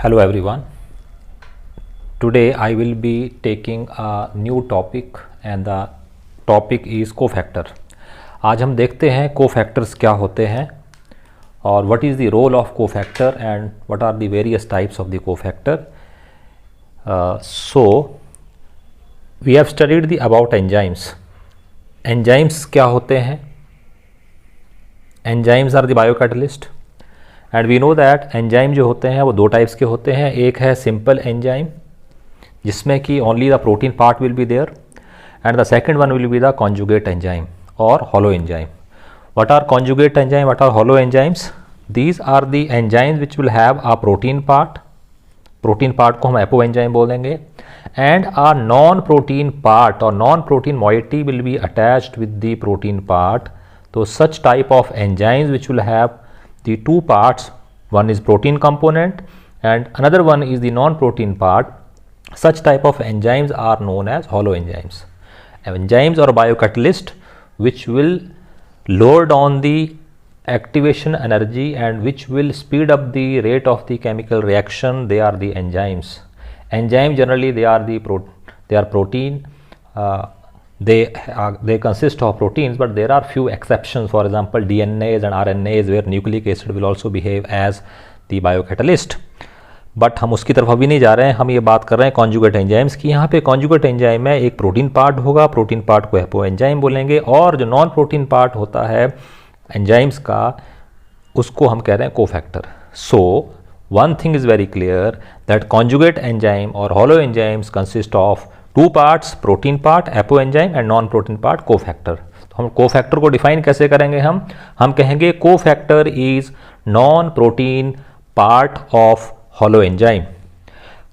Hello everyone. Today I will be taking a new topic and the topic is cofactor. आज हम देखते हैं cofactors क्या होते हैं और what is the role of cofactor and what are the various types of the cofactor. So we have studied the about enzymes. Enzymes क्या होते हैं? Enzymes are the biocatalyst. And we know that enzyme जो होते हैं वो दो types के होते हैं. एक है सिंपल एंजाइम जिसमें कि only the protein part will be there and the second one will be the conjugate enzyme और holo enzyme. What are conjugate enzyme, what are holo enzymes? These are the enzymes which will have a protein part को हम apo enzyme बोलेंगे and a non protein part और non protein moiety will be attached with the protein part. तो such type of enzymes which will have the two parts, one is protein component and another one is the non-protein part, such type of enzymes are known as hollow enzymes. Enzymes or biocatalyst which will lower down the activation energy and which will speed up the rate of the chemical reaction, they are the enzymes. Enzymes generally they are protein, they consist of proteins, but there are few exceptions. For example, DNAs and RNAs where nucleic acid will also behave as the biocatalyst. But हम उसकी तरफ अभी नहीं जा रहे हैं, हम ये बात कर रहे हैं कॉन्जुगेट एंजाइम्स की. यहाँ पे कॉन्जुगेट एंजाइम में एक प्रोटीन पार्ट होगा, प्रोटीन पार्ट को एपो एंजाइम बोलेंगे और जो नॉन प्रोटीन पार्ट होता है एंजाइम्स का उसको हम कह रहे हैं cofactor. So one thing is very clear that conjugate enzyme और holo enzymes consist of two parts, protein part apo enzyme and non protein part cofactor. तो हम कोफैक्टर को डिफाइन कैसे करेंगे? हम कहेंगे cofactor is non protein part of holo enzyme.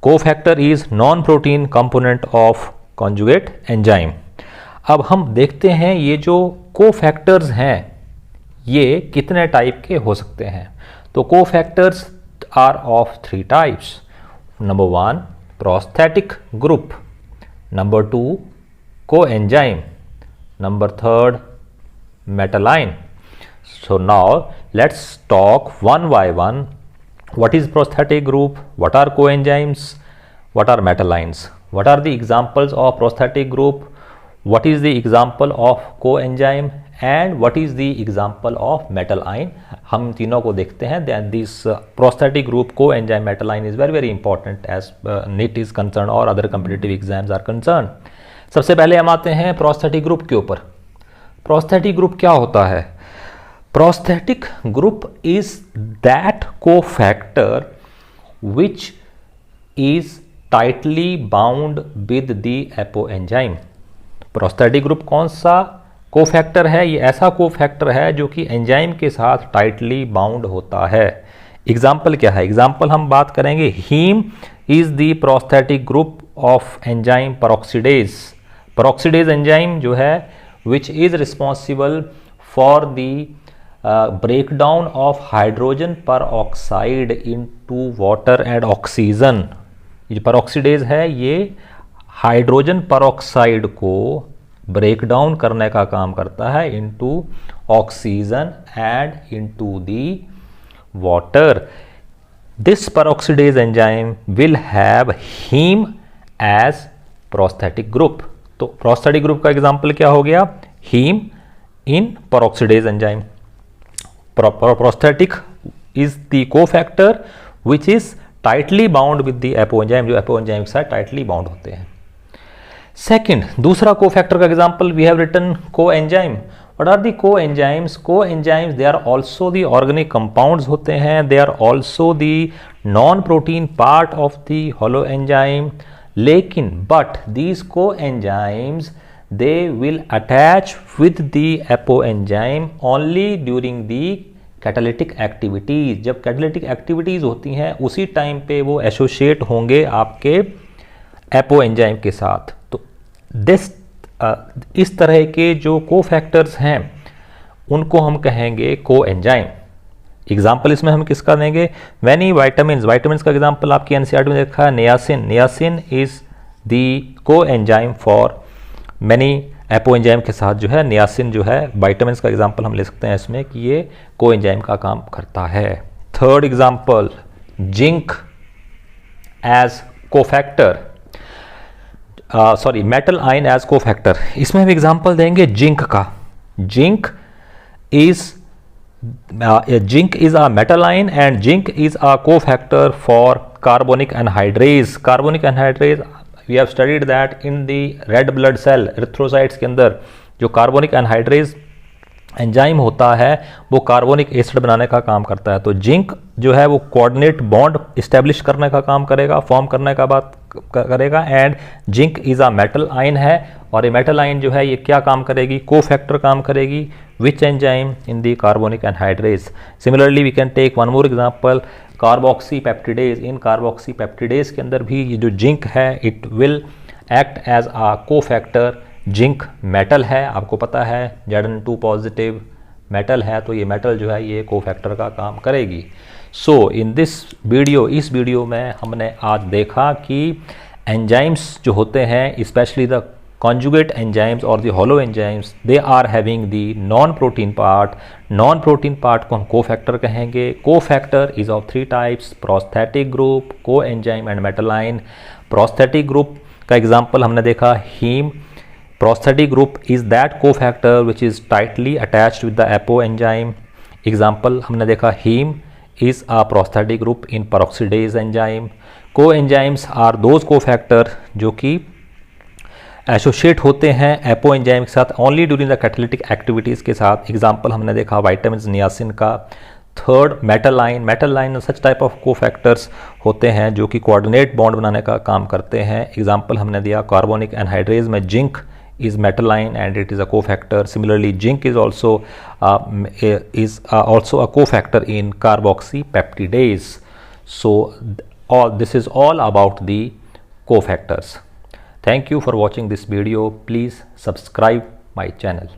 Cofactor is non protein component of conjugate enzyme. अब हम देखते हैं ये जो कोफैक्टर्स हैं ये कितने टाइप के हो सकते हैं. तो cofactors are of three types. Number one prosthetic group, number 2 coenzyme, number 3 metalline. So now let's talk one by one. What is prosthetic group, what are coenzymes, what are metallines, what are the examples of prosthetic group, what is the example of coenzyme and what is the example of metalline. हम तीनों को देखते हैं. Then this prosthetic group, coenzyme, metalline is very very important as NEET is concerned or other competitive exams are concerned. सबसे पहले हम आते हैं prosthetic group के ऊपर. prosthetic group क्या होता है? prosthetic group is that cofactor which is tightly bound with the apoenzyme. prosthetic group कौन सा कोफैक्टर है? ये ऐसा कोफैक्टर है जो कि एंजाइम के साथ टाइटली बाउंड होता है. एग्जाम्पल क्या है? एग्जाम्पल हम बात करेंगे. Haem is the prosthetic group of enzyme peroxidase. Peroxidase enzyme जो है which is responsible for the breakdown of hydrogen peroxide into water and oxygen. ये पेरोक्सीडेज है, ये हाइड्रोजन परऑक्साइड को ब्रेक डाउन करने का काम करता है into oxygen and into the water. This peroxidase enzyme will have haem as prosthetic group. तो प्रोस्थेटिक ग्रुप का एग्जांपल क्या हो गया? Haem in peroxidase enzyme. Prosthetic is the cofactor which is tightly bound with the apo enzyme, जो apo enzyme के साथ tightly bound होते हैं. सेकेंड, दूसरा कोफैक्टर का example we have written coenzyme. What are the coenzymes? Coenzymes they are also the organic compounds होते हैं. They are also the non protein part of the holo enzyme. लेकिन but these coenzymes they will attach with the apo enzyme only during the catalytic activities. जब catalytic activities होती हैं उसी time पे वो associate होंगे आपके एपो एंजाइम के साथ. तो इस तरह के जो कोफैक्टर्स हैं उनको हम कहेंगे कोएंजाइम. एग्जाम्पल इसमें हम किसका देंगे? Many vitamin. वाइटामिन का एग्जाम्पल आपकी एनसीईआरटी में देखा है niacin. Niacin is the coenzyme for many apo enzyme के साथ जो है नियासिन जो है वाइटामिन का एग्जाम्पल हम ले सकते हैं इसमें कि ये कोएंजाइम का काम करता है. Third example zinc. As cofactor, sorry metal ion as cofactor. इसमें हम एग्जांपल देंगे जिंक का। Zinc is a metal ion and zinc is a cofactor for carbonic anhydrase. Carbonic anhydrase we have studied that in the red blood cell erythrocytes के अंदर जो carbonic anhydrase enzyme होता है वो कार्बोनिक एसिड बनाने का काम करता है। तो जिंक जो है वो कोऑर्डिनेट बॉन्ड इस्टेब्लिश करने का काम करेगा, फॉर्म करने का बात करेगा। And zinc is a metal ion है, और ये मेटल आयन जो है ये क्या काम करेगी, कोफैक्टर काम करेगी which enzyme in the carbonic anhydrase. Similarly we can take one more example, carboxypeptidase. In carboxypeptidase के अंदर भी ये जो जिंक है it will act as a cofactor. Zinc metal है, आपको पता है Zn2 पॉजिटिव मेटल है, तो ये मेटल जो है ये कोफैक्टर का काम करेगी। सो इन दिस वीडियो, इस वीडियो में हमने आज देखा कि एंजाइम्स जो होते हैं, specially the conjugate enzymes or the hollow enzymes, they are having the non-protein part. Non-protein part को हम cofactor कहेंगे। Cofactor is of three types: prosthetic group, coenzyme and metal ion. Prosthetic group का example हमने देखा heme. Prosthetic group is that cofactor which is tightly attached with the apo enzyme. Example हमने देखा heme is a prosthetic group in peroxidase enzyme. Coenzymes are those cofactor जो कि associate होते हैं apo enzyme के साथ only during the catalytic activities के साथ। एग्जांपल हमने देखा वाइटामिन नियासिन का। Third metal ion. Metal ion such type of cofactors होते हैं जो कि कोऑर्डिनेट बॉन्ड बनाने का काम करते हैं। एग्जांपल हमने दिया कार्बोनिक एनहाइड्रेज में zinc is metal ion and it is a cofactor. Similarly, zinc is also a cofactor in carboxypeptidase. So this is all about the cofactors. Thank you for watching this video. Please subscribe my channel.